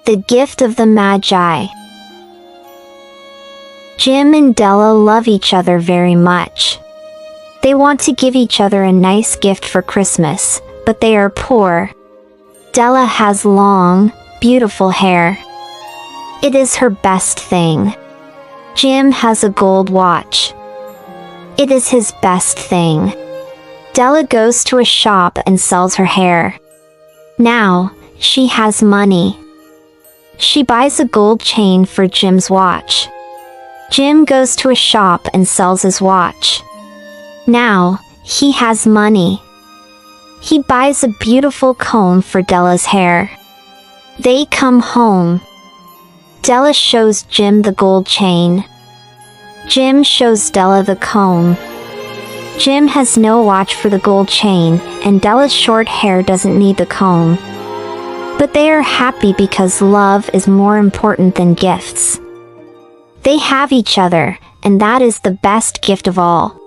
The gift of the Magi. Jim and Della love each other very much. They want to give each other a nice gift for Christmas, but they are poor. Della has long, beautiful hair. It is her best thing. Jim has a gold watch. It is his best thing. Della goes to a shop and sells her hair. Now, she has money. She buys a gold chain for Jim's watch. Jim goes to a shop and sells his watch. Now, he has money. He buys a beautiful comb for Della's hair. They come home. Della shows Jim the gold chain. Jim shows Della the comb. Jim has no watch for the gold chain, and Della's short hair doesn't need the comb. But they are happy because love is more important than gifts. They have each other, and that is the best gift of all.